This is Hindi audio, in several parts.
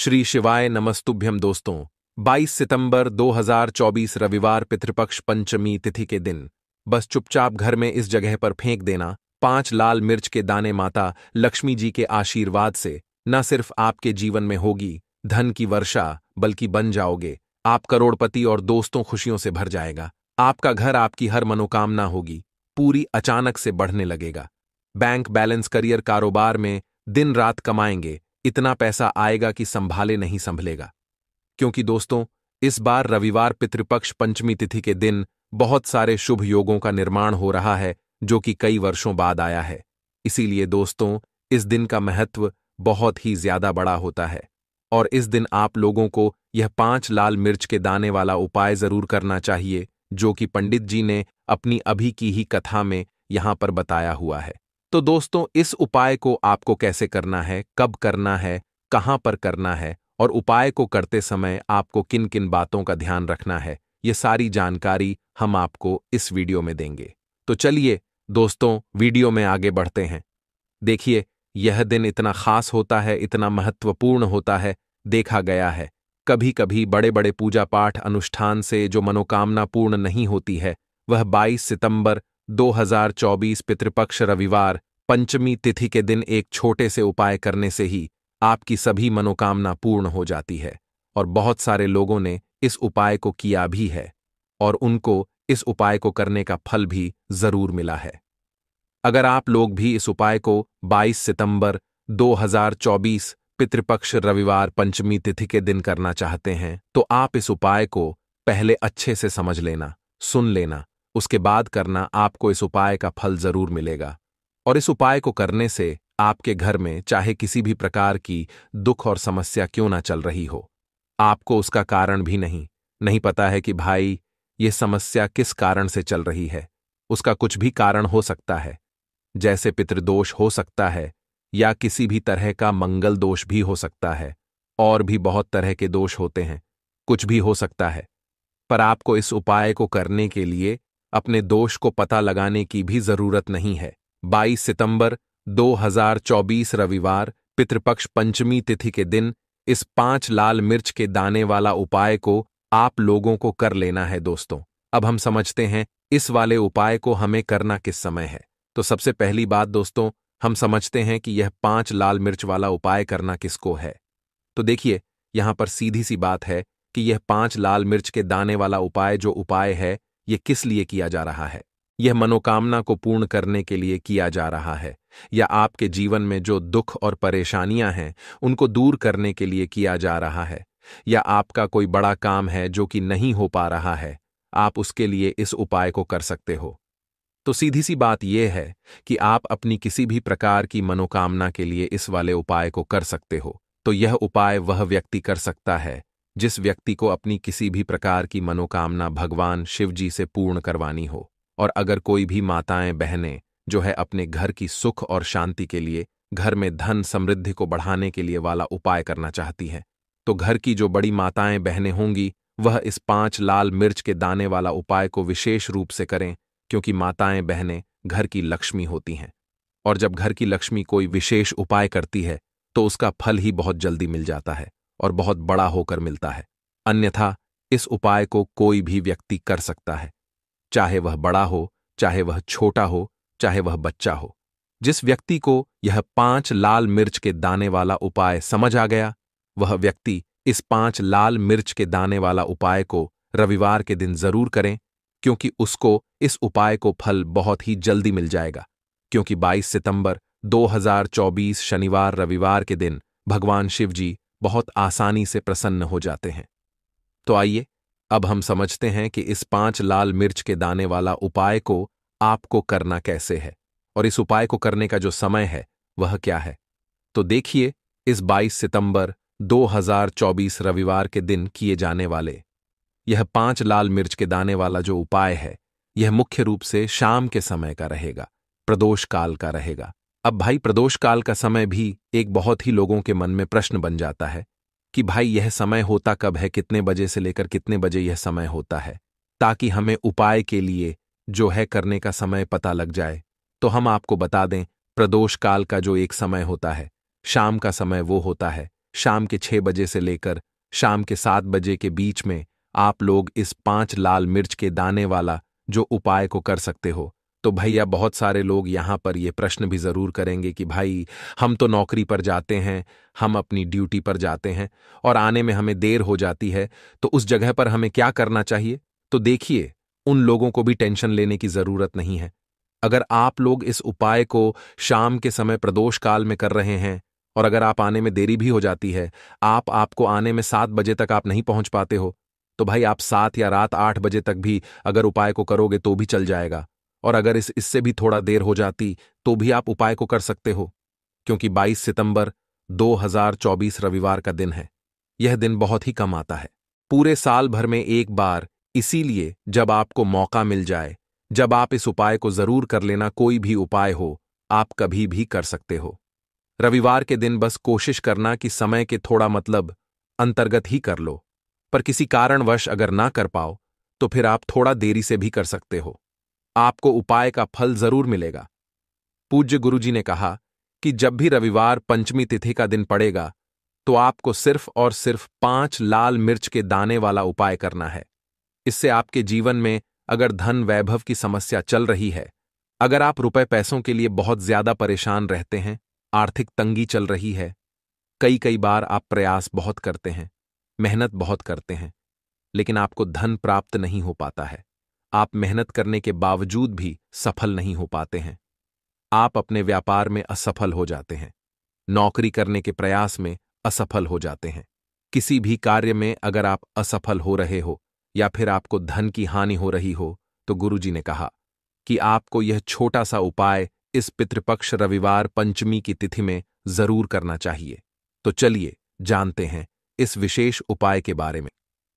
श्री शिवाय नमस्तुभ्यम दोस्तों। 22 सितंबर 2024 रविवार पितृपक्ष पंचमी तिथि के दिन बस चुपचाप घर में इस जगह पर फेंक देना 5 लाल मिर्च के दाने माता लक्ष्मी जी के आशीर्वाद से न सिर्फ आपके जीवन में होगी धन की वर्षा, बल्कि बन जाओगे आप करोड़पति और दोस्तों खुशियों से भर जाएगा। आपका घर आपकी हर मनोकामना होगी पूरी अचानक से बढ़ने लगेगा। बैंक बैलेंस, करियर, कारोबार में दिन रात कमाएंगे, इतना पैसा आएगा कि संभाले नहीं संभलेगा। क्योंकि दोस्तों, इस बार रविवार पितृपक्ष पंचमी तिथि के दिन बहुत सारे शुभ योगों का निर्माण हो रहा है जो कि कई वर्षों बाद आया है। इसीलिए दोस्तों, इस दिन का महत्व बहुत ही ज्यादा बड़ा होता है और इस दिन आप लोगों को यह 5 लाल मिर्च के दाने वाला उपाय जरूर करना चाहिए जो कि पंडित जी ने अपनी अभी की ही कथा में यहां पर बताया हुआ है। तो दोस्तों, इस उपाय को आपको कैसे करना है, कब करना है, कहां पर करना है और उपाय को करते समय आपको किन किन बातों का ध्यान रखना है, ये सारी जानकारी हम आपको इस वीडियो में देंगे। तो चलिए दोस्तों, वीडियो में आगे बढ़ते हैं। देखिए, यह दिन इतना खास होता है, इतना महत्वपूर्ण होता है। देखा गया है कभी कभी बड़े बड़े पूजा पाठ अनुष्ठान से जो मनोकामना पूर्ण नहीं होती है, वह 22 सितंबर 2024 पितृपक्ष रविवार पंचमी तिथि के दिन एक छोटे से उपाय करने से ही आपकी सभी मनोकामना पूर्ण हो जाती है। और बहुत सारे लोगों ने इस उपाय को किया भी है और उनको इस उपाय को करने का फल भी जरूर मिला है। अगर आप लोग भी इस उपाय को 22 सितंबर 2024 पितृपक्ष रविवार पंचमी तिथि के दिन करना चाहते हैं, तो आप इस उपाय को पहले अच्छे से समझ लेना, सुन लेना, उसके बाद करना। आपको इस उपाय का फल जरूर मिलेगा। और इस उपाय को करने से आपके घर में चाहे किसी भी प्रकार की दुख और समस्या क्यों ना चल रही हो, आपको उसका कारण भी नहीं पता है कि भाई ये समस्या किस कारण से चल रही है। उसका कुछ भी कारण हो सकता है, जैसे पितृदोष हो सकता है या किसी भी तरह का मंगल दोष भी हो सकता है, और भी बहुत तरह के दोष होते हैं, कुछ भी हो सकता है। पर आपको इस उपाय को करने के लिए अपने दोष को पता लगाने की भी जरूरत नहीं है। 22 सितंबर 2024 रविवार पितृपक्ष पंचमी तिथि के दिन इस 5 लाल मिर्च के दाने वाला उपाय को आप लोगों को कर लेना है। दोस्तों, अब हम समझते हैं इस वाले उपाय को हमें करना किस समय है। तो सबसे पहली बात दोस्तों, हम समझते हैं कि यह 5 लाल मिर्च वाला उपाय करना किसको है। तो देखिए, यहां पर सीधी सी बात है कि यह 5 लाल मिर्च के दाने वाला उपाय जो उपाय है, यह किस लिए किया जा रहा है। यह मनोकामना को पूर्ण करने के लिए किया जा रहा है, या आपके जीवन में जो दुख और परेशानियां हैं उनको दूर करने के लिए किया जा रहा है, या आपका कोई बड़ा काम है जो कि नहीं हो पा रहा है, आप उसके लिए इस उपाय को कर सकते हो। तो सीधी सी बात यह है कि आप अपनी किसी भी प्रकार की मनोकामना के लिए इस वाले उपाय को कर सकते हो। तो यह उपाय वह व्यक्ति कर सकता है जिस व्यक्ति को अपनी किसी भी प्रकार की मनोकामना भगवान शिव जी से पूर्ण करवानी हो। और अगर कोई भी माताएं बहनें जो है अपने घर की सुख और शांति के लिए, घर में धन समृद्धि को बढ़ाने के लिए वाला उपाय करना चाहती हैं, तो घर की जो बड़ी माताएं बहनें होंगी वह इस 5 लाल मिर्च के दाने वाला उपाय को विशेष रूप से करें, क्योंकि माताएं बहनें घर की लक्ष्मी होती हैं। और जब घर की लक्ष्मी कोई विशेष उपाय करती है तो उसका फल ही बहुत जल्दी मिल जाता है और बहुत बड़ा होकर मिलता है। अन्यथा इस उपाय को कोई भी व्यक्ति कर सकता है, चाहे वह बड़ा हो, चाहे वह छोटा हो, चाहे वह बच्चा हो। जिस व्यक्ति को यह 5 लाल मिर्च के दाने वाला उपाय समझ आ गया, वह व्यक्ति इस 5 लाल मिर्च के दाने वाला उपाय को रविवार के दिन जरूर करें, क्योंकि उसको इस उपाय को फल बहुत ही जल्दी मिल जाएगा। क्योंकि 22 सितंबर 2024 शनिवार रविवार के दिन भगवान शिव जी बहुत आसानी से प्रसन्न हो जाते हैं। तो आइए अब हम समझते हैं कि इस 5 लाल मिर्च के दाने वाला उपाय को आपको करना कैसे है और इस उपाय को करने का जो समय है वह क्या है। तो देखिए, इस 22 सितंबर 2024 रविवार के दिन किए जाने वाले यह 5 लाल मिर्च के दाने वाला जो उपाय है, यह मुख्य रूप से शाम के समय का रहेगा, प्रदोष काल का रहेगा। अब भाई, प्रदोष काल का समय भी एक बहुत ही लोगों के मन में प्रश्न बन जाता है कि भाई यह समय होता कब है, कितने बजे से लेकर कितने बजे यह समय होता है, ताकि हमें उपाय के लिए जो है करने का समय पता लग जाए। तो हम आपको बता दें, प्रदोष काल का जो एक समय होता है, शाम का समय वो होता है शाम के 6 बजे से लेकर शाम के 7 बजे के बीच में आप लोग इस 5 लाल मिर्च के दाने वाला जो उपाय को कर सकते हो। तो भैया बहुत सारे लोग यहाँ पर ये प्रश्न भी ज़रूर करेंगे कि भाई हम तो नौकरी पर जाते हैं, हम अपनी ड्यूटी पर जाते हैं और आने में हमें देर हो जाती है, तो उस जगह पर हमें क्या करना चाहिए? तो देखिए, उन लोगों को भी टेंशन लेने की ज़रूरत नहीं है। अगर आप लोग इस उपाय को शाम के समय प्रदोष काल में कर रहे हैं और अगर आप आने में देरी भी हो जाती है, आपको आने में 7 बजे तक आप नहीं पहुंच पाते हो, तो भाई आप 7 या रात 8 बजे तक भी अगर उपाय को करोगे तो भी चल जाएगा। और अगर इससे भी थोड़ा देर हो जाती तो भी आप उपाय को कर सकते हो, क्योंकि 22 सितंबर 2024 रविवार का दिन है। यह दिन बहुत ही कम आता है, पूरे साल भर में एक बार, इसीलिए जब आपको मौका मिल जाए, जब आप इस उपाय को जरूर कर लेना। कोई भी उपाय हो, आप कभी भी कर सकते हो। रविवार के दिन बस कोशिश करना कि समय के थोड़ा अंतर्गत ही कर लो, पर किसी कारणवश अगर ना कर पाओ तो फिर आप थोड़ा देरी से भी कर सकते हो। आपको उपाय का फल जरूर मिलेगा। पूज्य गुरुजी ने कहा कि जब भी रविवार पंचमी तिथि का दिन पड़ेगा तो आपको सिर्फ और सिर्फ 5 लाल मिर्च के दाने वाला उपाय करना है। इससे आपके जीवन में अगर धन वैभव की समस्या चल रही है, अगर आप रुपए पैसों के लिए बहुत ज्यादा परेशान रहते हैं, आर्थिक तंगी चल रही है, कई बार आप प्रयास बहुत करते हैं, मेहनत बहुत करते हैं, लेकिन आपको धन प्राप्त नहीं हो पाता है, आप मेहनत करने के बावजूद भी सफल नहीं हो पाते हैं, आप अपने व्यापार में असफल हो जाते हैं, नौकरी करने के प्रयास में असफल हो जाते हैं, किसी भी कार्य में अगर आप असफल हो रहे हो या फिर आपको धन की हानि हो रही हो, तो गुरुजी ने कहा कि आपको यह छोटा सा उपाय इस पितृपक्ष रविवार पंचमी की तिथि में जरूर करना चाहिए। तो चलिए जानते हैं इस विशेष उपाय के बारे में।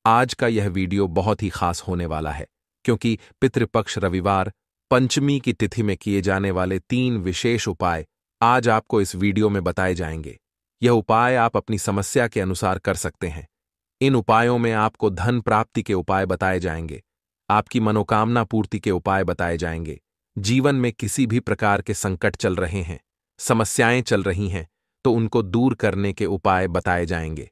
आज का यह वीडियो बहुत ही खास होने वाला है, क्योंकि पितृपक्ष रविवार पंचमी की तिथि में किए जाने वाले 3 विशेष उपाय आज आपको इस वीडियो में बताए जाएंगे। यह उपाय आप अपनी समस्या के अनुसार कर सकते हैं। इन उपायों में आपको धन प्राप्ति के उपाय बताए जाएंगे, आपकी मनोकामना पूर्ति के उपाय बताए जाएंगे, जीवन में किसी भी प्रकार के संकट चल रहे हैं, समस्याएं चल रही हैं, तो उनको दूर करने के उपाय बताए जाएंगे।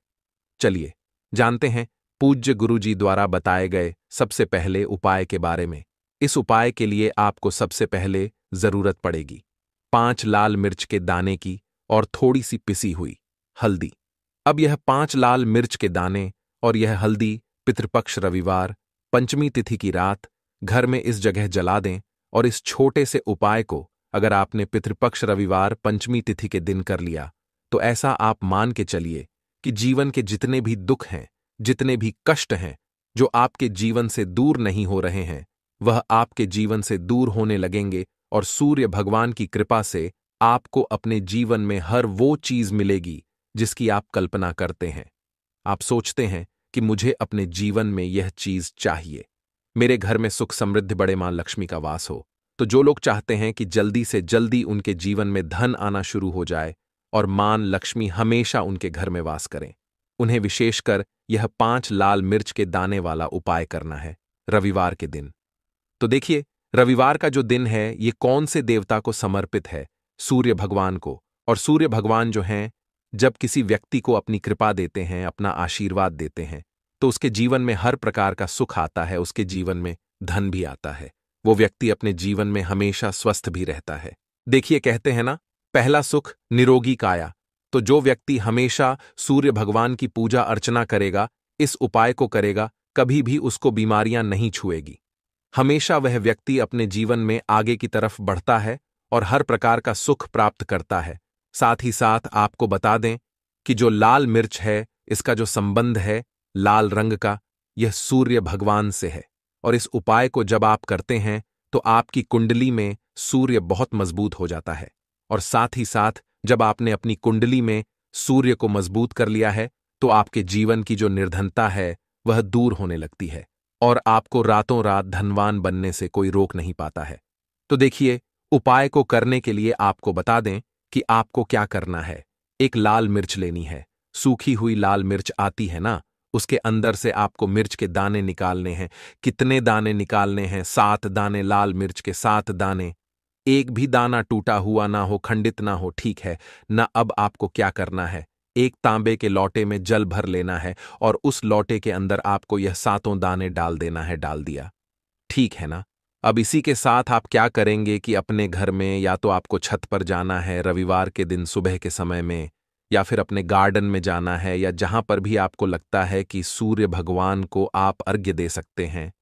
चलिए जानते हैं पूज्य गुरुजी द्वारा बताए गए सबसे पहले उपाय के बारे में। इस उपाय के लिए आपको सबसे पहले जरूरत पड़ेगी 5 लाल मिर्च के दाने की और थोड़ी सी पिसी हुई हल्दी। अब यह 5 लाल मिर्च के दाने और यह हल्दी पितृपक्ष रविवार पंचमी तिथि की रात घर में इस जगह जला दें और इस छोटे से उपाय को अगर आपने पितृपक्ष रविवार पंचमी तिथि के दिन कर लिया तो ऐसा आप मान के चलिए कि जीवन के जितने भी दुख हैं, जितने भी कष्ट हैं, जो आपके जीवन से दूर नहीं हो रहे हैं, वह आपके जीवन से दूर होने लगेंगे और सूर्य भगवान की कृपा से आपको अपने जीवन में हर वो चीज मिलेगी जिसकी आप कल्पना करते हैं। आप सोचते हैं कि मुझे अपने जीवन में यह चीज चाहिए, मेरे घर में सुख समृद्धि बड़े मां लक्ष्मी का वास हो। तो जो लोग चाहते हैं कि जल्दी से जल्दी उनके जीवन में धन आना शुरू हो जाए और मां लक्ष्मी हमेशा उनके घर में वास करें, उन्हें विशेषकर यह 5 लाल मिर्च के दाने वाला उपाय करना है रविवार के दिन। तो देखिए, रविवार का जो दिन है ये कौन से देवता को समर्पित है? सूर्य भगवान को। और सूर्य भगवान जो हैं, जब किसी व्यक्ति को अपनी कृपा देते हैं, अपना आशीर्वाद देते हैं, तो उसके जीवन में हर प्रकार का सुख आता है, उसके जीवन में धन भी आता है, वो व्यक्ति अपने जीवन में हमेशा स्वस्थ भी रहता है। देखिए, कहते हैं ना, पहला सुख निरोगी काया। तो जो व्यक्ति हमेशा सूर्य भगवान की पूजा अर्चना करेगा, इस उपाय को करेगा, कभी भी उसको बीमारियां नहीं छुएगी। हमेशा वह व्यक्ति अपने जीवन में आगे की तरफ बढ़ता है और हर प्रकार का सुख प्राप्त करता है। साथ ही साथ आपको बता दें कि जो लाल मिर्च है, इसका जो संबंध है लाल रंग का, यह सूर्य भगवान से है। और इस उपाय को जब आप करते हैं तो आपकी कुंडली में सूर्य बहुत मजबूत हो जाता है। और साथ ही साथ जब आपने अपनी कुंडली में सूर्य को मजबूत कर लिया है तो आपके जीवन की जो निर्धनता है वह दूर होने लगती है और आपको रातों रात धनवान बनने से कोई रोक नहीं पाता है। तो देखिए, उपाय को करने के लिए आपको बता दें कि आपको क्या करना है। एक लाल मिर्च लेनी है, सूखी हुई लाल मिर्च आती है ना, उसके अंदर से आपको मिर्च के दाने निकालने हैं। कितने दाने निकालने हैं? 7 दाने लाल मिर्च के, 7 दाने। एक भी दाना टूटा हुआ ना हो, खंडित ना हो, ठीक है ना। अब आपको क्या करना है, एक तांबे के लोटे में जल भर लेना है और उस लोटे के अंदर आपको यह 7 दाने डाल देना है। डाल दिया, ठीक है ना? अब इसी के साथ आप क्या करेंगे कि अपने घर में या तो आपको छत पर जाना है रविवार के दिन सुबह के समय में, या फिर अपने गार्डन में जाना है, या जहां पर भी आपको लगता है कि सूर्य भगवान को आप अर्घ्य दे सकते हैं,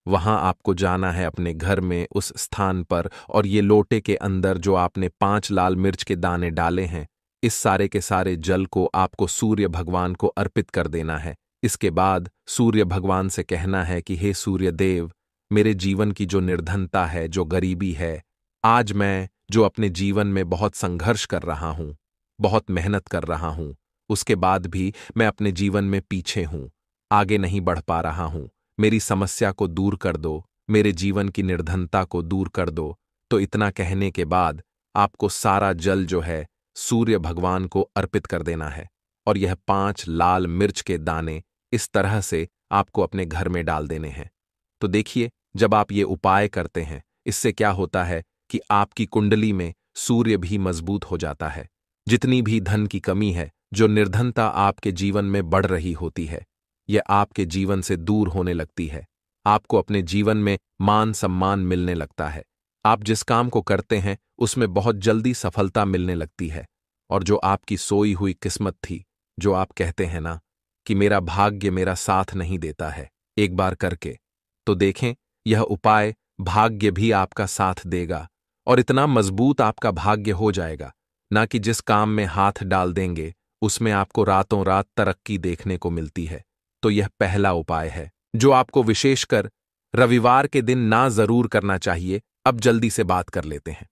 वहां आपको जाना है अपने घर में उस स्थान पर, और ये लोटे के अंदर जो आपने 5 लाल मिर्च के दाने डाले हैं, इस सारे के सारे जल को आपको सूर्य भगवान को अर्पित कर देना है। इसके बाद सूर्य भगवान से कहना है कि हे सूर्य देव, मेरे जीवन की जो निर्धनता है, जो गरीबी है, आज मैं जो अपने जीवन में बहुत संघर्ष कर रहा हूं, बहुत मेहनत कर रहा हूं, उसके बाद भी मैं अपने जीवन में पीछे हूं, आगे नहीं बढ़ पा रहा हूं, मेरी समस्या को दूर कर दो, मेरे जीवन की निर्धनता को दूर कर दो। तो इतना कहने के बाद आपको सारा जल जो है सूर्य भगवान को अर्पित कर देना है, और यह 5 लाल मिर्च के दाने इस तरह से आपको अपने घर में डाल देने हैं। तो देखिए, जब आप ये उपाय करते हैं, इससे क्या होता है कि आपकी कुंडली में सूर्य भी मजबूत हो जाता है। जितनी भी धन की कमी है, जो निर्धनता आपके जीवन में बढ़ रही होती है, यह आपके जीवन से दूर होने लगती है। आपको अपने जीवन में मान सम्मान मिलने लगता है। आप जिस काम को करते हैं उसमें बहुत जल्दी सफलता मिलने लगती है। और जो आपकी सोई हुई किस्मत थी, जो आप कहते हैं ना कि मेरा भाग्य मेरा साथ नहीं देता है, एक बार करके तो देखें, यह उपाय भाग्य भी आपका साथ देगा, और इतना मजबूत आपका भाग्य हो जाएगा ना कि जिस काम में हाथ डाल देंगे उसमें आपको रातों रात तरक्की देखने को मिलती है। तो यह पहला उपाय है जो आपको विशेषकर रविवार के दिन ना जरूर करना चाहिए। अब जल्दी से बात कर लेते हैं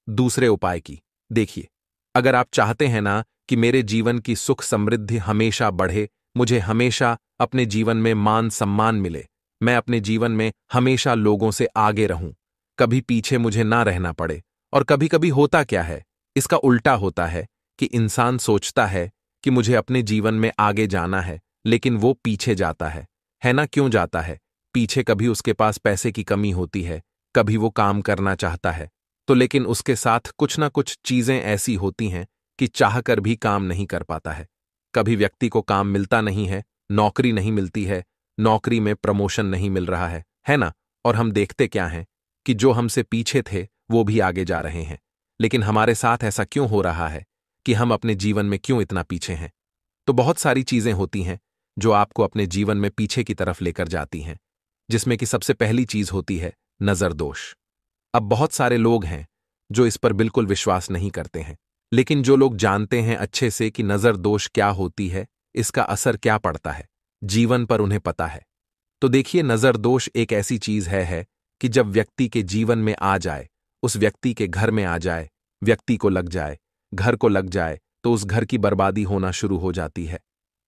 दूसरे उपाय की। देखिए, अगर आप चाहते हैं ना कि मेरे जीवन की सुख समृद्धि हमेशा बढ़े, मुझे हमेशा अपने जीवन में मान सम्मान मिले, मैं अपने जीवन में हमेशा लोगों से आगे रहूं, कभी पीछे मुझे ना रहना पड़े। और कभी कभी होता क्या है, इसका उल्टा होता है कि इंसान सोचता है कि मुझे अपने जीवन में आगे जाना है, लेकिन वो पीछे जाता है ना? क्यों जाता है पीछे? कभी उसके पास पैसे की कमी होती है, कभी वो काम करना चाहता है तो, लेकिन उसके साथ कुछ ना कुछ चीजें ऐसी होती हैं कि चाहकर भी काम नहीं कर पाता है। कभी व्यक्ति को काम मिलता नहीं है, नौकरी नहीं मिलती है, नौकरी में प्रमोशन नहीं मिल रहा है ना? और हम देखते क्या हैं कि जो हमसे पीछे थे वो भी आगे जा रहे हैं। लेकिन हमारे साथ ऐसा क्यों हो रहा है कि हम अपने जीवन में क्यों इतना पीछे हैं? तो बहुत सारी चीजें होती हैं जो आपको अपने जीवन में पीछे की तरफ लेकर जाती हैं, जिसमें कि सबसे पहली चीज होती है नजर दोष। अब बहुत सारे लोग हैं जो इस पर बिल्कुल विश्वास नहीं करते हैं, लेकिन जो लोग जानते हैं अच्छे से कि नजर दोष क्या होती है, इसका असर क्या पड़ता है जीवन पर, उन्हें पता है। तो देखिए, नजर दोष एक ऐसी चीज है कि जब व्यक्ति के जीवन में आ जाए, उस व्यक्ति के घर में आ जाए, व्यक्ति को लग जाए, घर को लग जाए, तो उस घर की बर्बादी होना शुरू हो जाती है।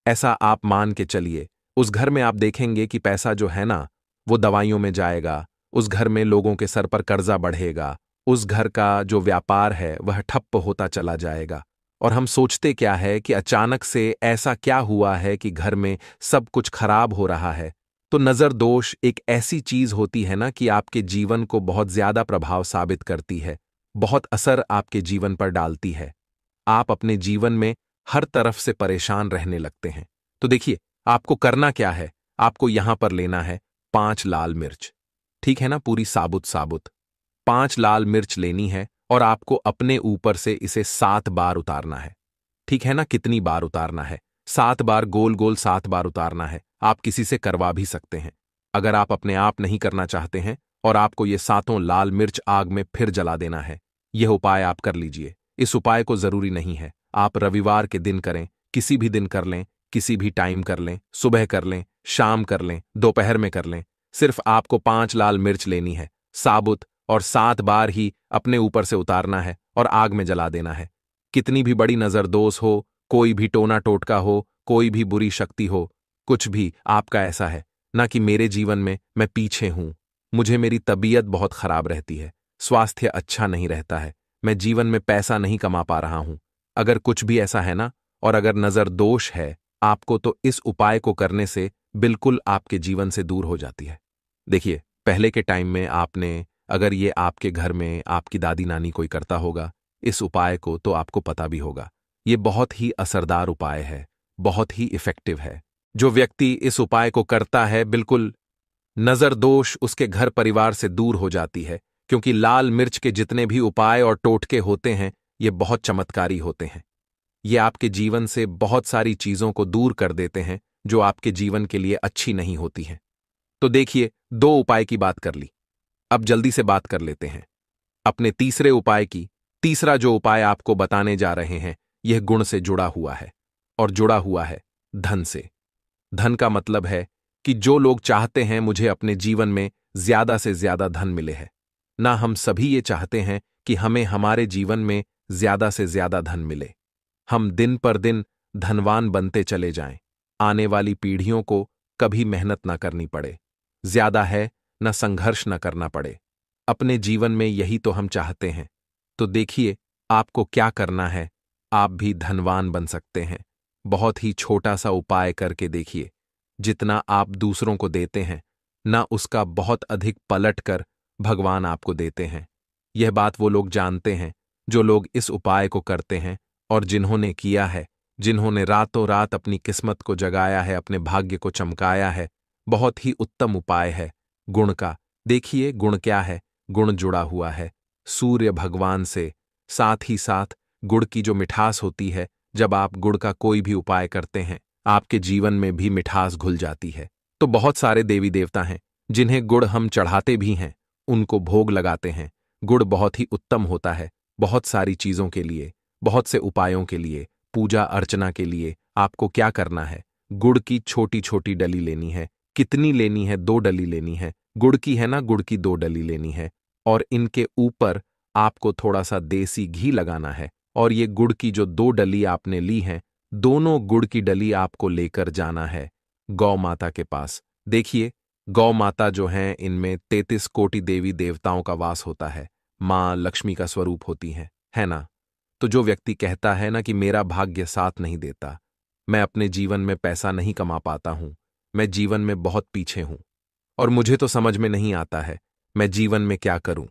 ऐसा आप मान के चलिए, उस घर में आप देखेंगे कि पैसा जो है ना वो दवाइयों में जाएगा, उस घर में लोगों के सर पर कर्जा बढ़ेगा, उस घर का जो व्यापार है वह ठप्प होता चला जाएगा। और हम सोचते क्या है कि अचानक से ऐसा क्या हुआ है कि घर में सब कुछ खराब हो रहा है। तो नजर दोष एक ऐसी चीज होती है ना कि आपके जीवन को बहुत ज्यादा प्रभाव साबित करती है, बहुत असर आपके जीवन पर डालती है। आप अपने जीवन में हर तरफ से परेशान रहने लगते हैं। तो देखिए, आपको करना क्या है, आपको यहां पर लेना है 5 लाल मिर्च, ठीक है ना? पूरी साबुत साबुत 5 लाल मिर्च लेनी है, और आपको अपने ऊपर से इसे 7 बार उतारना है, ठीक है ना? कितनी बार उतारना है? 7 बार, गोल गोल 7 बार उतारना है। आप किसी से करवा भी सकते हैं। अगर आप अपने आप नहीं करना चाहते हैं और आपको ये 7 लाल मिर्च आग में फिर जला देना है, यह उपाय आप कर लीजिए। इस उपाय को जरूरी नहीं है आप रविवार के दिन करें, किसी भी दिन कर लें, किसी भी टाइम कर लें, सुबह कर लें, शाम कर लें, दोपहर में कर लें। सिर्फ आपको 5 लाल मिर्च लेनी है साबुत, और 7 बार ही अपने ऊपर से उतारना है और आग में जला देना है। कितनी भी बड़ी नजरदोष हो, कोई भी टोना टोटका हो, कोई भी बुरी शक्ति हो, कुछ भी आपका ऐसा है ना कि मेरे जीवन में मैं पीछे हूं, मुझे मेरी तबीयत बहुत खराब रहती है, स्वास्थ्य अच्छा नहीं रहता है, मैं जीवन में पैसा नहीं कमा पा रहा हूं, अगर कुछ भी ऐसा है ना, और अगर नजर दोष है आपको, तो इस उपाय को करने से बिल्कुल आपके जीवन से दूर हो जाती है। देखिए, पहले के टाइम में आपने, अगर ये आपके घर में आपकी दादी नानी कोई करता होगा इस उपाय को, तो आपको पता भी होगा ये बहुत ही असरदार उपाय है, बहुत ही इफेक्टिव है। जो व्यक्ति इस उपाय को करता है, बिल्कुल नजर दोष उसके घर परिवार से दूर हो जाती है, क्योंकि लाल मिर्च के जितने भी उपाय और टोटके होते हैं, ये बहुत चमत्कारी होते हैं। ये आपके जीवन से बहुत सारी चीजों को दूर कर देते हैं जो आपके जीवन के लिए अच्छी नहीं होती हैं। तो देखिए, 2 उपाय की बात कर ली, अब जल्दी से बात कर लेते हैं अपने तीसरे उपाय की। तीसरा जो उपाय आपको बताने जा रहे हैं, यह गुण से जुड़ा हुआ है, और जुड़ा हुआ है धन से। धन का मतलब है कि जो लोग चाहते हैं मुझे अपने जीवन में ज्यादा से ज्यादा धन मिले है, ना हम सभी ये चाहते हैं कि हमें हमारे जीवन में ज्यादा से ज्यादा धन मिले, हम दिन पर दिन धनवान बनते चले जाएं, आने वाली पीढ़ियों को कभी मेहनत ना करनी पड़े, ज्यादा है न संघर्ष न करना पड़े। अपने जीवन में यही तो हम चाहते हैं। तो देखिए, आपको क्या करना है, आप भी धनवान बन सकते हैं। बहुत ही छोटा सा उपाय करके देखिए। जितना आप दूसरों को देते हैं, ना उसका बहुत अधिक पलट कर भगवान आपको देते हैं। यह बात वो लोग जानते हैं जो लोग इस उपाय को करते हैं, और जिन्होंने किया है, जिन्होंने रातों रात अपनी किस्मत को जगाया है, अपने भाग्य को चमकाया है। बहुत ही उत्तम उपाय है गुण का। देखिए, गुण क्या है? गुण जुड़ा हुआ है सूर्य भगवान से। साथ ही साथ गुड़ की जो मिठास होती है, जब आप गुड़ का कोई भी उपाय करते हैं, आपके जीवन में भी मिठास घुल जाती है। तो बहुत सारे देवी देवता हैं जिन्हें गुड़ हम चढ़ाते भी हैं, उनको भोग लगाते हैं। गुड़ बहुत ही उत्तम होता है बहुत सारी चीजों के लिए, बहुत से उपायों के लिए, पूजा अर्चना के लिए। आपको क्या करना है? गुड़ की छोटी छोटी डली लेनी है। कितनी लेनी है? 2 डली लेनी है। गुड़ की है ना, गुड़ की 2 डली लेनी है, और इनके ऊपर आपको थोड़ा सा देसी घी लगाना है। और ये गुड़ की जो 2 डली आपने ली हैं, दोनों गुड़ की डली आपको लेकर जाना है गौ माता के पास। देखिए, गौ माता जो हैं, इनमें 33 कोटि देवी देवताओं का वास होता है, मां लक्ष्मी का स्वरूप होती हैं, है ना? तो जो व्यक्ति कहता है ना कि मेरा भाग्य साथ नहीं देता, मैं अपने जीवन में पैसा नहीं कमा पाता हूं, मैं जीवन में बहुत पीछे हूं, और मुझे तो समझ में नहीं आता है मैं जीवन में क्या करूं,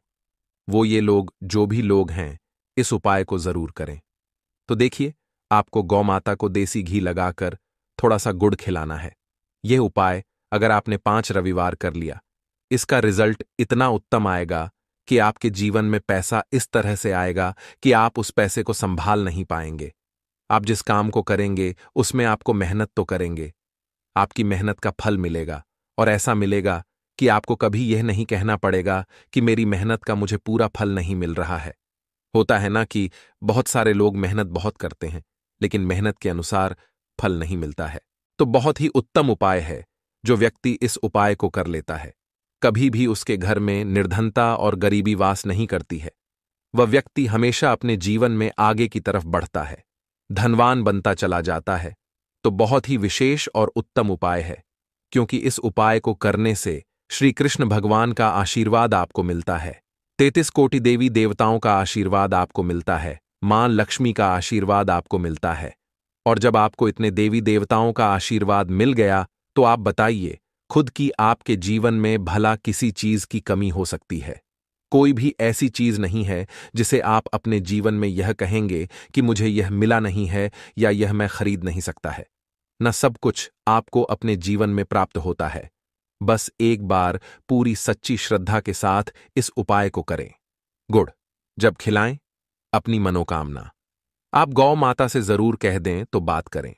वो ये लोग, जो भी लोग हैं, इस उपाय को जरूर करें। तो देखिए, आपको गौ माता को देसी घी लगाकर थोड़ा सा गुड़ खिलाना है। यह उपाय अगर आपने 5 रविवार कर लिया, इसका रिजल्ट इतना उत्तम आएगा कि आपके जीवन में पैसा इस तरह से आएगा कि आप उस पैसे को संभाल नहीं पाएंगे। आप जिस काम को करेंगे उसमें आपको मेहनत तो करेंगे, आपकी मेहनत का फल मिलेगा, और ऐसा मिलेगा कि आपको कभी यह नहीं कहना पड़ेगा कि मेरी मेहनत का मुझे पूरा फल नहीं मिल रहा है। होता है ना कि बहुत सारे लोग मेहनत बहुत करते हैं, लेकिन मेहनत के अनुसार फल नहीं मिलता है। तो बहुत ही उत्तम उपाय है। जो व्यक्ति इस उपाय को कर लेता है, कभी भी उसके घर में निर्धनता और गरीबी वास नहीं करती है। वह व्यक्ति हमेशा अपने जीवन में आगे की तरफ बढ़ता है, धनवान बनता चला जाता है। तो बहुत ही विशेष और उत्तम उपाय है, क्योंकि इस उपाय को करने से श्री कृष्ण भगवान का आशीर्वाद आपको मिलता है, 33 कोटि देवी देवताओं का आशीर्वाद आपको मिलता है, मां लक्ष्मी का आशीर्वाद आपको मिलता है। और जब आपको इतने देवी देवताओं का आशीर्वाद मिल गया, तो आप बताइए खुद की आपके जीवन में भला किसी चीज की कमी हो सकती है? कोई भी ऐसी चीज नहीं है जिसे आप अपने जीवन में यह कहेंगे कि मुझे यह मिला नहीं है या यह मैं खरीद नहीं सकता है। न सब कुछ आपको अपने जीवन में प्राप्त होता है। बस एक बार पूरी सच्ची श्रद्धा के साथ इस उपाय को करें। गुड़ जब खिलाएं, अपनी मनोकामना आप गौ माता से जरूर कह दें तो बात करें।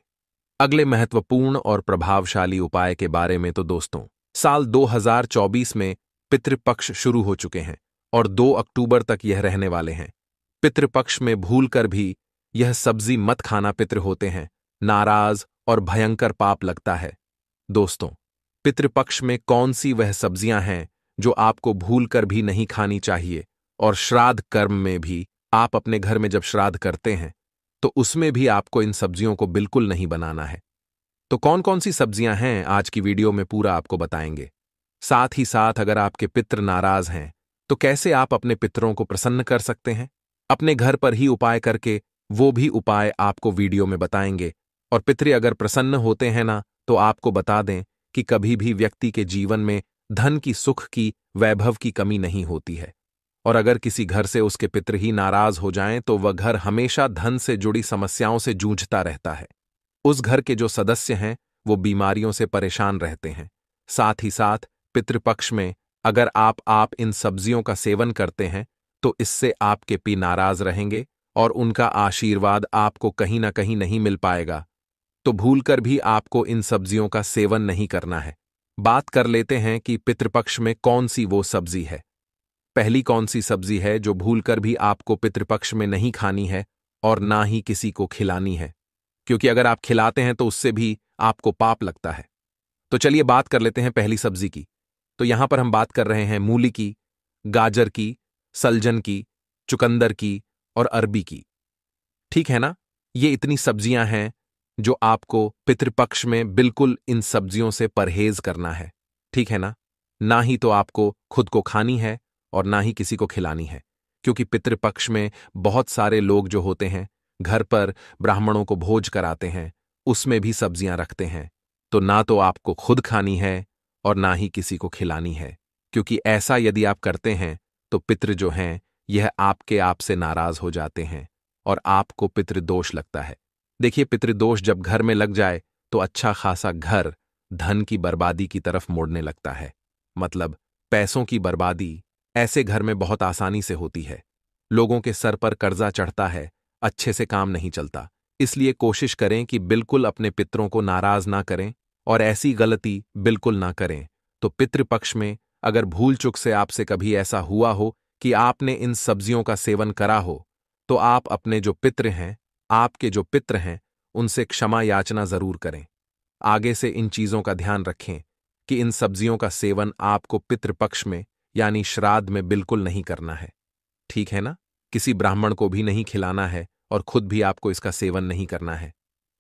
अगले महत्वपूर्ण और प्रभावशाली उपाय के बारे में तो दोस्तों, साल 2024 में पितृपक्ष शुरू हो चुके हैं और 2 अक्टूबर तक यह रहने वाले हैं। पितृपक्ष में भूलकर भी यह सब्जी मत खाना, पितृ होते हैं नाराज और भयंकर पाप लगता है। दोस्तों, पितृपक्ष में कौन सी वह सब्जियां हैं जो आपको भूलकर भी नहीं खानी चाहिए? और श्राद्ध कर्म में भी, आप अपने घर में जब श्राद्ध करते हैं तो उसमें भी आपको इन सब्जियों को बिल्कुल नहीं बनाना है। तो कौन कौन सी सब्जियां हैं, आज की वीडियो में पूरा आपको बताएंगे। साथ ही साथ अगर आपके पितृ नाराज हैं तो कैसे आप अपने पितरों को प्रसन्न कर सकते हैं, अपने घर पर ही उपाय करके, वो भी उपाय आपको वीडियो में बताएंगे। और पितृ अगर प्रसन्न होते हैं ना, तो आपको बता दें कि कभी भी व्यक्ति के जीवन में धन की, सुख की, वैभव की कमी नहीं होती है। और अगर किसी घर से उसके पितृ ही नाराज हो जाएं तो वह घर हमेशा धन से जुड़ी समस्याओं से जूझता रहता है। उस घर के जो सदस्य हैं वो बीमारियों से परेशान रहते हैं। साथ ही साथ पितृपक्ष में अगर आप इन सब्जियों का सेवन करते हैं तो इससे आपके पति नाराज रहेंगे और उनका आशीर्वाद आपको कहीं ना कहीं नहीं मिल पाएगा। तो भूलकर भी आपको इन सब्जियों का सेवन नहीं करना है। बात कर लेते हैं कि पितृपक्ष में कौन सी वो सब्जी है। पहली कौन सी सब्जी है जो भूलकर भी आपको पितृपक्ष में नहीं खानी है और ना ही किसी को खिलानी है, क्योंकि अगर आप खिलाते हैं तो उससे भी आपको पाप लगता है। तो चलिए बात कर लेते हैं पहली सब्जी की। तो यहां पर हम बात कर रहे हैं मूली की, गाजर की, सलजन की, चुकंदर की और अरबी की। ठीक है ना? ये इतनी सब्जियां हैं जो आपको पितृपक्ष में बिल्कुल इन सब्जियों से परहेज करना है। ठीक है ना? ना ही तो आपको खुद को खानी है और ना ही किसी को खिलानी है, क्योंकि पितृपक्ष में बहुत सारे लोग जो होते हैं घर पर ब्राह्मणों को भोज कराते हैं, उसमें भी सब्जियां रखते हैं। तो ना तो आपको खुद खानी है और ना ही किसी को खिलानी है, क्योंकि ऐसा यदि आप करते हैं तो पितृ जो हैं यह आपके आप से नाराज हो जाते हैं और आपको पितृदोष लगता है। देखिए, पितृदोष जब घर में लग जाए तो अच्छा खासा घर धन की बर्बादी की तरफ मोड़ने लगता है। मतलब पैसों की बर्बादी ऐसे घर में बहुत आसानी से होती है। लोगों के सर पर कर्जा चढ़ता है, अच्छे से काम नहीं चलता। इसलिए कोशिश करें कि बिल्कुल अपने पितरों को नाराज ना करें और ऐसी गलती बिल्कुल ना करें। तो पितृपक्ष में अगर भूल चूक से आपसे कभी ऐसा हुआ हो कि आपने इन सब्जियों का सेवन करा हो, तो आप अपने जो पितृ हैं, आपके जो पितृ हैं, उनसे क्षमा याचना जरूर करें। आगे से इन चीजों का ध्यान रखें कि इन सब्जियों का सेवन आपको पितृपक्ष में यानी श्राद्ध में बिल्कुल नहीं करना है। ठीक है ना? किसी ब्राह्मण को भी नहीं खिलाना है और खुद भी आपको इसका सेवन नहीं करना है।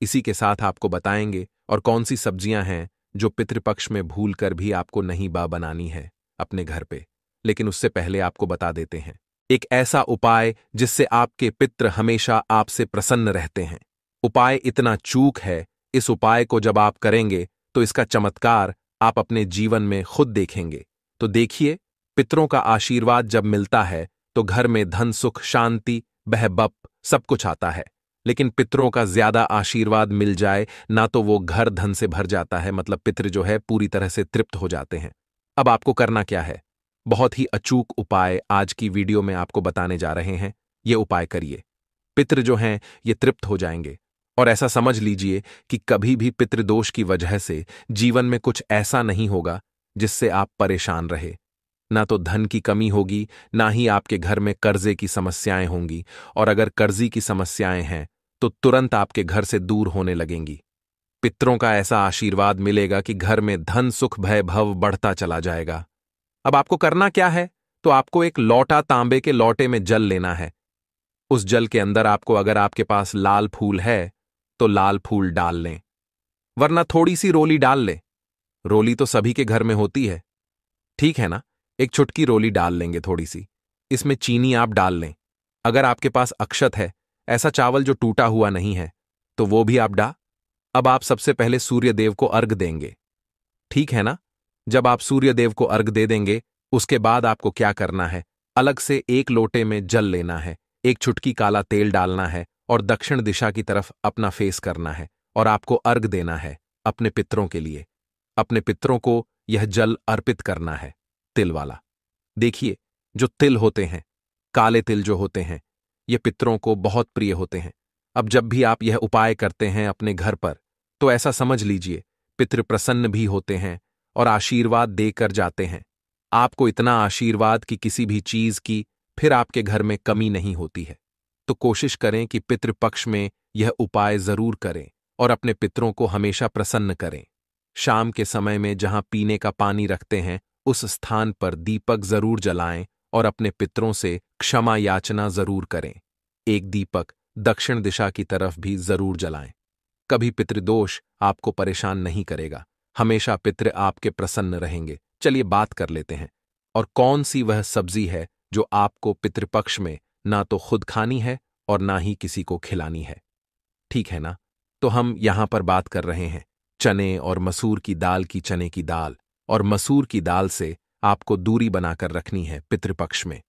इसी के साथ आपको बताएंगे और कौन सी सब्जियां हैं जो पितृपक्ष में भूल कर भी आपको नहीं बनानी है अपने घर पे। लेकिन उससे पहले आपको बता देते हैं एक ऐसा उपाय जिससे आपके पितृ हमेशा आपसे प्रसन्न रहते हैं। उपाय इतना चूक है, इस उपाय को जब आप करेंगे तो इसका चमत्कार आप अपने जीवन में खुद देखेंगे। तो देखिए, पितरों का आशीर्वाद जब मिलता है तो घर में धन, सुख, शांति, बहबप सब कुछ आता है। लेकिन पितरों का ज्यादा आशीर्वाद मिल जाए ना तो वो घर धन से भर जाता है, मतलब पितृ जो है पूरी तरह से तृप्त हो जाते हैं। अब आपको करना क्या है? बहुत ही अचूक उपाय आज की वीडियो में आपको बताने जा रहे हैं। ये उपाय करिए, पितृ जो हैं ये तृप्त हो जाएंगे। और ऐसा समझ लीजिए कि कभी भी पितृदोष की वजह से जीवन में कुछ ऐसा नहीं होगा जिससे आप परेशान रहे। ना तो धन की कमी होगी, ना ही आपके घर में कर्जे की समस्याएं होंगी, और अगर कर्जी की समस्याएं हैं तो तुरंत आपके घर से दूर होने लगेंगी। पितरों का ऐसा आशीर्वाद मिलेगा कि घर में धन, सुख, भय, भव बढ़ता चला जाएगा। अब आपको करना क्या है? तो आपको एक लोटा, तांबे के लोटे में जल लेना है। उस जल के अंदर आपको, अगर आपके पास लाल फूल है तो लाल फूल डाल लें, वरना थोड़ी सी रोली डाल लें। रोली तो सभी के घर में होती है, ठीक है ना? एक चुटकी रोली डाल लेंगे थोड़ी सी। इसमें चीनी आप डाल लें। अगर आपके पास अक्षत है, ऐसा चावल जो टूटा हुआ नहीं है, तो वो भी आप अब आप सबसे पहले सूर्य देव को अर्घ देंगे। ठीक है ना? जब आप सूर्य देव को अर्घ दे देंगे, उसके बाद आपको क्या करना है? अलग से एक लोटे में जल लेना है, एक चुटकी काला तेल डालना है और दक्षिण दिशा की तरफ अपना फेस करना है और आपको अर्घ देना है अपने पितरों के लिए। अपने पितरों को यह जल अर्पित करना है, तिल वाला। देखिए, जो तिल होते हैं, काले तिल जो होते हैं, ये पितरों को बहुत प्रिय होते हैं। अब जब भी आप यह उपाय करते हैं अपने घर पर, तो ऐसा समझ लीजिए पितृ प्रसन्न भी होते हैं और आशीर्वाद देकर जाते हैं। आपको इतना आशीर्वाद कि किसी भी चीज की फिर आपके घर में कमी नहीं होती है। तो कोशिश करें कि पितृपक्ष में यह उपाय जरूर करें और अपने पितरों को हमेशा प्रसन्न करें। शाम के समय में जहां पीने का पानी रखते हैं, उस स्थान पर दीपक जरूर जलाएं और अपने पितरों से क्षमा याचना जरूर करें। एक दीपक दक्षिण दिशा की तरफ भी जरूर जलाएं। कभी पितृदोष आपको परेशान नहीं करेगा, हमेशा पितृ आपके प्रसन्न रहेंगे। चलिए बात कर लेते हैं और कौन सी वह सब्जी है जो आपको पितृपक्ष में ना तो खुद खानी है और ना ही किसी को खिलानी है। ठीक है ना? तो हम यहां पर बात कर रहे हैं चने और मसूर की दाल की। चने की दाल और मसूर की दाल से आपको दूरी बनाकर रखनी है पितृपक्ष में।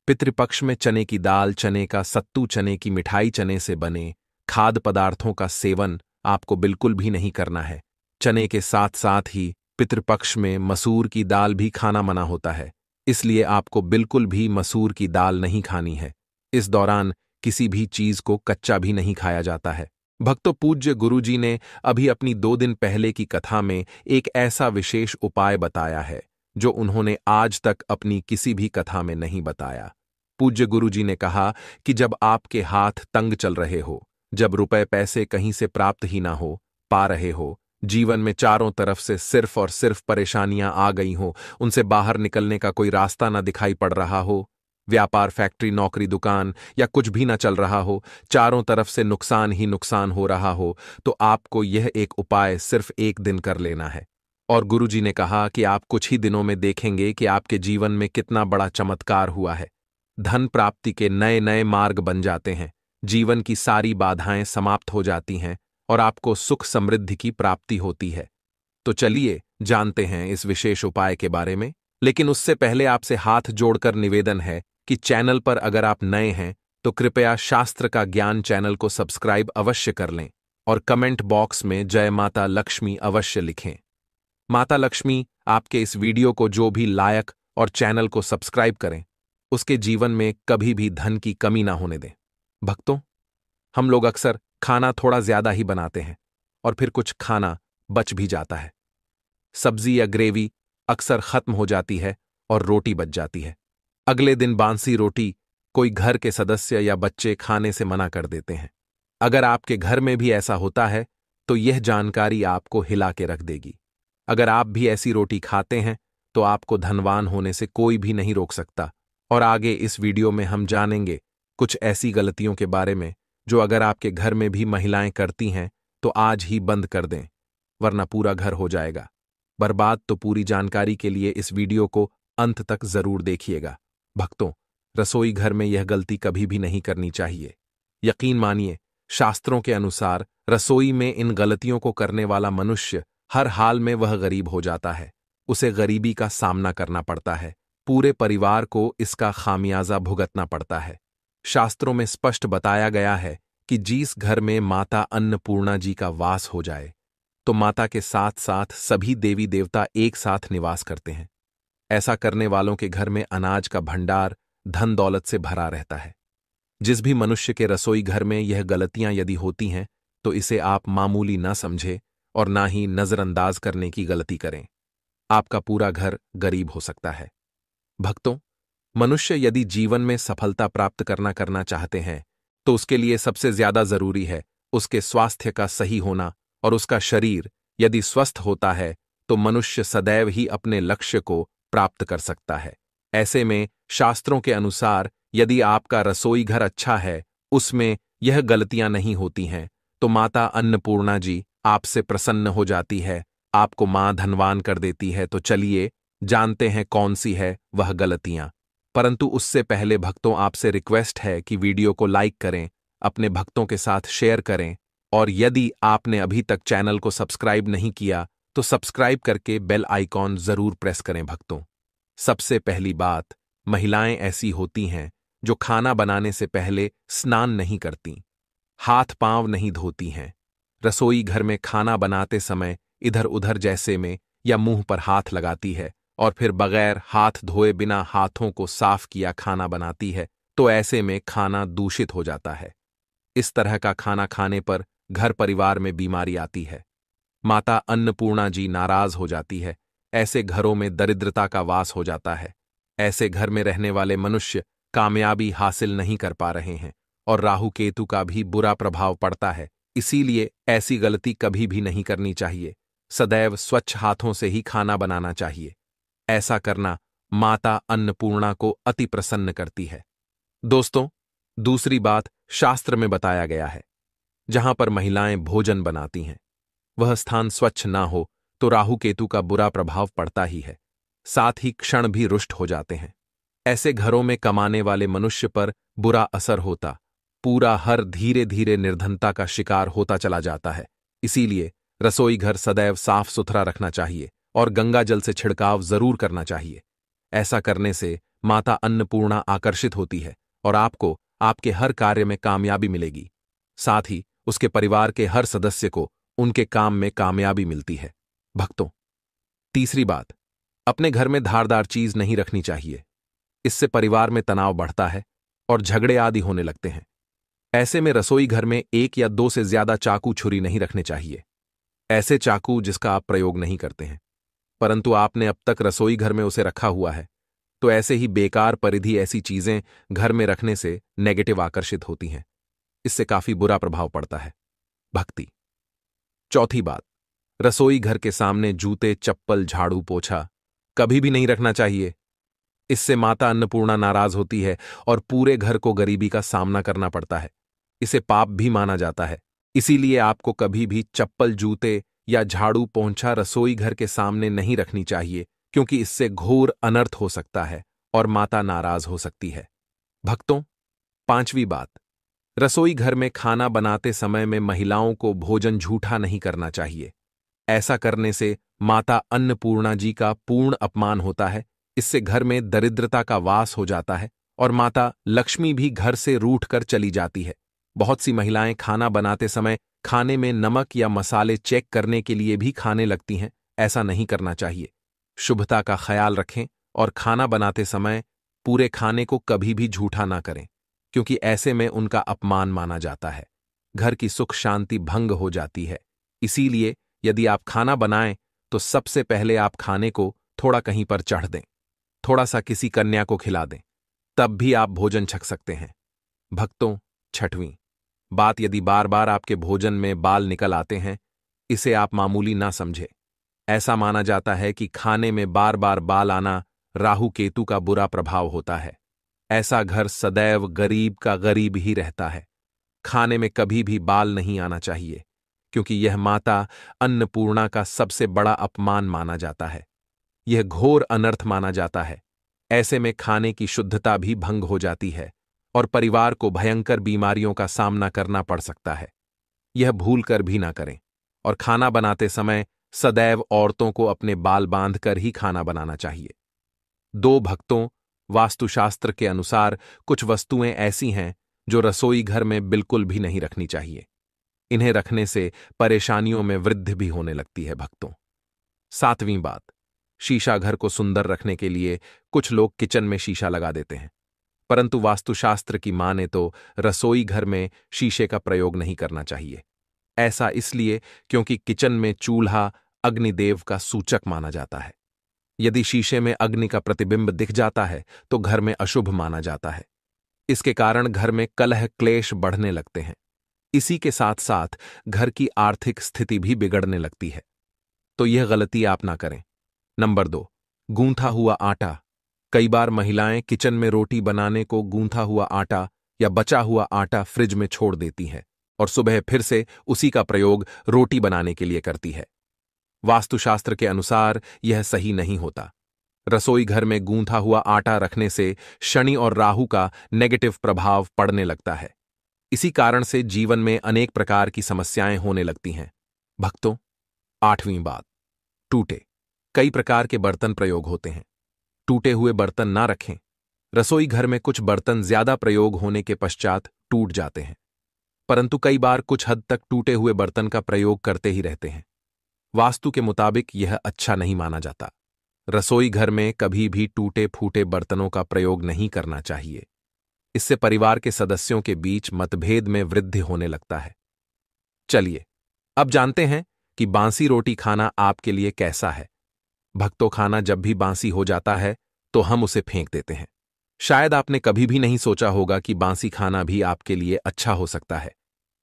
पितृपक्ष में चने की दाल, चने का सत्तू, चने की मिठाई, चने से बने खाद्य पदार्थों का सेवन आपको बिल्कुल भी नहीं करना है। चने के साथ साथ ही पितृपक्ष में मसूर की दाल भी खाना मना होता है, इसलिए आपको बिल्कुल भी मसूर की दाल नहीं खानी है। इस दौरान किसी भी चीज को कच्चा भी नहीं खाया जाता है। भक्तों, पूज्य गुरुजी ने अभी अपनी 2 दिन पहले की कथा में एक ऐसा विशेष उपाय बताया है जो उन्होंने आज तक अपनी किसी भी कथा में नहीं बताया। पूज्य गुरुजी ने कहा कि जब आपके हाथ तंग चल रहे हो, जब रुपए पैसे कहीं से प्राप्त ही ना हो पा रहे हो, जीवन में चारों तरफ से सिर्फ और सिर्फ परेशानियां आ गई हो, उनसे बाहर निकलने का कोई रास्ता ना दिखाई पड़ रहा हो, व्यापार, फैक्ट्री, नौकरी, दुकान या कुछ भी ना चल रहा हो, चारों तरफ से नुकसान ही नुकसान हो रहा हो, तो आपको यह एक उपाय सिर्फ 1 दिन कर लेना है। और गुरुजी ने कहा कि आप कुछ ही दिनों में देखेंगे कि आपके जीवन में कितना बड़ा चमत्कार हुआ है। धन प्राप्ति के नए नए मार्ग बन जाते हैं, जीवन की सारी बाधाएं समाप्त हो जाती हैं और आपको सुख समृद्धि की प्राप्ति होती है। तो चलिए जानते हैं इस विशेष उपाय के बारे में। लेकिन उससे पहले आपसे हाथ जोड़कर निवेदन है कि चैनल पर अगर आप नए हैं तो कृपया शास्त्र का ज्ञान चैनल को सब्सक्राइब अवश्य कर लें और कमेंट बॉक्स में जय माता लक्ष्मी अवश्य लिखें। माता लक्ष्मी आपके इस वीडियो को जो भी लायक और चैनल को सब्सक्राइब करें, उसके जीवन में कभी भी धन की कमी ना होने दें। भक्तों, हम लोग अक्सर खाना थोड़ा ज्यादा ही बनाते हैं और फिर कुछ खाना बच भी जाता है। सब्जी या ग्रेवी अक्सर खत्म हो जाती है और रोटी बच जाती है। अगले दिन बांसी रोटी कोई घर के सदस्य या बच्चे खाने से मना कर देते हैं। अगर आपके घर में भी ऐसा होता है तो यह जानकारी आपको हिला के रख देगी। अगर आप भी ऐसी रोटी खाते हैं तो आपको धनवान होने से कोई भी नहीं रोक सकता। और आगे इस वीडियो में हम जानेंगे कुछ ऐसी गलतियों के बारे में जो अगर आपके घर में भी महिलाएं करती हैं तो आज ही बंद कर दें, वरना पूरा घर हो जाएगा बर्बाद। तो पूरी जानकारी के लिए इस वीडियो को अंत तक जरूर देखिएगा। भक्तों, रसोई घर में यह गलती कभी भी नहीं करनी चाहिए। यकीन मानिए, शास्त्रों के अनुसार रसोई में इन गलतियों को करने वाला मनुष्य हर हाल में वह गरीब हो जाता है, उसे गरीबी का सामना करना पड़ता है, पूरे परिवार को इसका खामियाजा भुगतना पड़ता है। शास्त्रों में स्पष्ट बताया गया है कि जिस घर में माता अन्नपूर्णा जी का वास हो जाए तो माता के साथ साथ सभी देवी देवता एक साथ निवास करते हैं। ऐसा करने वालों के घर में अनाज का भंडार धन दौलत से भरा रहता है। जिस भी मनुष्य के रसोई घर में यह गलतियां यदि होती हैं तो इसे आप मामूली ना समझे और ना ही नजरअंदाज करने की गलती करें। आपका पूरा घर गरीब हो सकता है। भक्तों, मनुष्य यदि जीवन में सफलता प्राप्त करना चाहते हैं तो उसके लिए सबसे ज्यादा जरूरी है उसके स्वास्थ्य का सही होना, और उसका शरीर यदि स्वस्थ होता है तो मनुष्य सदैव ही अपने लक्ष्य को प्राप्त कर सकता है। ऐसे में शास्त्रों के अनुसार यदि आपका रसोई घर अच्छा है, उसमें यह गलतियां नहीं होती हैं, तो माता अन्नपूर्णा जी आपसे प्रसन्न हो जाती है, आपको मां धनवान कर देती है। तो चलिए जानते हैं कौन सी है वह गलतियां। परंतु उससे पहले भक्तों, आपसे रिक्वेस्ट है कि वीडियो को लाइक करें, अपने भक्तों के साथ शेयर करें, और यदि आपने अभी तक चैनल को सब्सक्राइब नहीं किया तो सब्सक्राइब करके बेल आइकॉन जरूर प्रेस करें। भक्तों, सबसे पहली बात, महिलाएं ऐसी होती हैं जो खाना बनाने से पहले स्नान नहीं करती, हाथ पांव नहीं धोती हैं, रसोई घर में खाना बनाते समय इधर उधर जैसे में या मुंह पर हाथ लगाती है और फिर बगैर हाथ धोए बिना हाथों को साफ किया खाना बनाती है। तो ऐसे में खाना दूषित हो जाता है। इस तरह का खाना खाने पर घर परिवार में बीमारी आती है। माता अन्नपूर्णा जी नाराज हो जाती है। ऐसे घरों में दरिद्रता का वास हो जाता है। ऐसे घर में रहने वाले मनुष्य कामयाबी हासिल नहीं कर पा रहे हैं और राहु केतु का भी बुरा प्रभाव पड़ता है। इसीलिए ऐसी गलती कभी भी नहीं करनी चाहिए। सदैव स्वच्छ हाथों से ही खाना बनाना चाहिए। ऐसा करना माता अन्नपूर्णा को अति प्रसन्न करती है। दोस्तों, दूसरी बात, शास्त्र में बताया गया है जहां पर महिलाएं भोजन बनाती हैं वह स्थान स्वच्छ ना हो तो राहु केतु का बुरा प्रभाव पड़ता ही है, साथ ही क्षण भी रुष्ट हो जाते हैं। ऐसे घरों में कमाने वाले मनुष्य पर बुरा असर होता, पूरा हर धीरे धीरे निर्धनता का शिकार होता चला जाता है। इसीलिए रसोई घर सदैव साफ सुथरा रखना चाहिए और गंगा जल से छिड़काव जरूर करना चाहिए। ऐसा करने से माता अन्नपूर्णा आकर्षित होती है और आपको आपके हर कार्य में कामयाबी मिलेगी। साथ ही उसके परिवार के हर सदस्य को उनके काम में कामयाबी मिलती है। भक्तों, तीसरी बात, अपने घर में धारदार चीज नहीं रखनी चाहिए। इससे परिवार में तनाव बढ़ता है और झगड़े आदि होने लगते हैं। ऐसे में रसोई घर में एक या दो से ज्यादा चाकू छुरी नहीं रखने चाहिए। ऐसे चाकू जिसका आप प्रयोग नहीं करते हैं, परंतु आपने अब तक रसोई घर में उसे रखा हुआ है, तो ऐसे ही बेकार परिधि ऐसी चीजें घर में रखने से नेगेटिव आकर्षित होती हैं। इससे काफी बुरा प्रभाव पड़ता है। भक्ति। चौथी बात, रसोई घर के सामने जूते, चप्पल, झाड़ू, पोछा कभी भी नहीं रखना चाहिए। इससे माता अन्नपूर्णा नाराज होती है और पूरे घर को गरीबी का सामना करना पड़ता है। इसे पाप भी माना जाता है। इसीलिए आपको कभी भी चप्पल, जूते या झाड़ू, पोंछा रसोई घर के सामने नहीं रखनी चाहिए, क्योंकि इससे घोर अनर्थ हो सकता है और माता नाराज हो सकती है। भक्तों, पांचवी बात, रसोई घर में खाना बनाते समय में महिलाओं को भोजन झूठा नहीं करना चाहिए। ऐसा करने से माता अन्नपूर्णा जी का पूर्ण अपमान होता है। इससे घर में दरिद्रता का वास हो जाता है और माता लक्ष्मी भी घर से रूठ कर चली जाती है। बहुत सी महिलाएं खाना बनाते समय खाने में नमक या मसाले चेक करने के लिए भी खाने लगती हैं। ऐसा नहीं करना चाहिए। शुभता का ख्याल रखें और खाना बनाते समय पूरे खाने को कभी भी झूठा ना करें, क्योंकि ऐसे में उनका अपमान माना जाता है। घर की सुख शांति भंग हो जाती है। इसीलिए यदि आप खाना बनाएं तो सबसे पहले आप खाने को थोड़ा कहीं पर चढ़ दें, थोड़ा सा किसी कन्या को खिला दें, तब भी आप भोजन छक सकते हैं। भक्तों, छठवीं बात, यदि बार बार आपके भोजन में बाल निकल आते हैं, इसे आप मामूली ना समझे। ऐसा माना जाता है कि खाने में बार बार बाल आना राहु केतु का बुरा प्रभाव होता है। ऐसा घर सदैव गरीब का गरीब ही रहता है। खाने में कभी भी बाल नहीं आना चाहिए, क्योंकि यह माता अन्नपूर्णा का सबसे बड़ा अपमान माना जाता है। यह घोर अनर्थ माना जाता है। ऐसे में खाने की शुद्धता भी भंग हो जाती है और परिवार को भयंकर बीमारियों का सामना करना पड़ सकता है। यह भूल कर भी ना करें और खाना बनाते समय सदैव औरतों को अपने बाल बांधकर ही खाना बनाना चाहिए। दो भक्तों, वास्तुशास्त्र के अनुसार कुछ वस्तुएं ऐसी हैं जो रसोई घर में बिल्कुल भी नहीं रखनी चाहिए। इन्हें रखने से परेशानियों में वृद्धि भी होने लगती है। भक्तों, सातवीं बात, शीशा घर को सुंदर रखने के लिए कुछ लोग किचन में शीशा लगा देते हैं, परंतु वास्तुशास्त्र की माने तो रसोई घर में शीशे का प्रयोग नहीं करना चाहिए। ऐसा इसलिए क्योंकि किचन में चूल्हा अग्निदेव का सूचक माना जाता है। यदि शीशे में अग्नि का प्रतिबिंब दिख जाता है तो घर में अशुभ माना जाता है। इसके कारण घर में कलह क्लेश बढ़ने लगते हैं। इसी के साथ साथ घर की आर्थिक स्थिति भी बिगड़ने लगती है। तो यह गलती आप ना करें। नंबर 2, गूंथा हुआ आटा। कई बार महिलाएं किचन में रोटी बनाने को गूंथा हुआ आटा या बचा हुआ आटा फ्रिज में छोड़ देती हैं और सुबह फिर से उसी का प्रयोग रोटी बनाने के लिए करती है। वास्तुशास्त्र के अनुसार यह सही नहीं होता। रसोई घर में गूंथा हुआ आटा रखने से शनि और राहु का नेगेटिव प्रभाव पड़ने लगता है। इसी कारण से जीवन में अनेक प्रकार की समस्याएं होने लगती हैं। भक्तों, आठवीं बात, टूटे। कई प्रकार के बर्तन प्रयोग होते हैं। टूटे हुए बर्तन ना रखें। रसोई घर में कुछ बर्तन ज्यादा प्रयोग होने के पश्चात टूट जाते हैं, परंतु कई बार कुछ हद तक टूटे हुए बर्तन का प्रयोग करते ही रहते हैं। वास्तु के मुताबिक यह अच्छा नहीं माना जाता। रसोई घर में कभी भी टूटे फूटे बर्तनों का प्रयोग नहीं करना चाहिए। इससे परिवार के सदस्यों के बीच मतभेद में वृद्धि होने लगता है। चलिए अब जानते हैं कि बांसी रोटी खाना आपके लिए कैसा है। भक्तों, खाना जब भी बांसी हो जाता है तो हम उसे फेंक देते हैं। शायद आपने कभी भी नहीं सोचा होगा कि बांसी खाना भी आपके लिए अच्छा हो सकता है।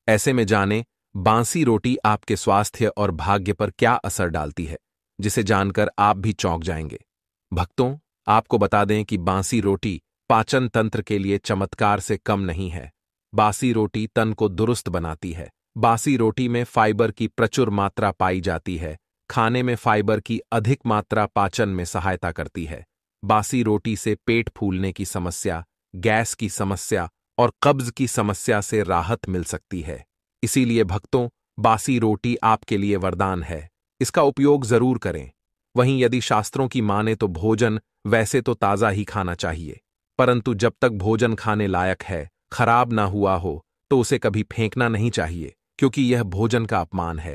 ऐसे में जाने बांसी रोटी आपके स्वास्थ्य और भाग्य पर क्या असर डालती है, जिसे जानकर आप भी चौंक जाएंगे। भक्तों, आपको बता दें कि बांसी रोटी पाचन तंत्र के लिए चमत्कार से कम नहीं है। बासी रोटी तन को दुरुस्त बनाती है। बासी रोटी में फाइबर की प्रचुर मात्रा पाई जाती है। खाने में फाइबर की अधिक मात्रा पाचन में सहायता करती है। बासी रोटी से पेट फूलने की समस्या, गैस की समस्या और कब्ज की समस्या से राहत मिल सकती है। इसीलिए भक्तों, बासी रोटी आपके लिए वरदान है। इसका उपयोग जरूर करें। वहीं यदि शास्त्रों की माने तो भोजन वैसे तो ताज़ा ही खाना चाहिए, परंतु जब तक भोजन खाने लायक है, खराब ना हुआ हो, तो उसे कभी फेंकना नहीं चाहिए, क्योंकि यह भोजन का अपमान है।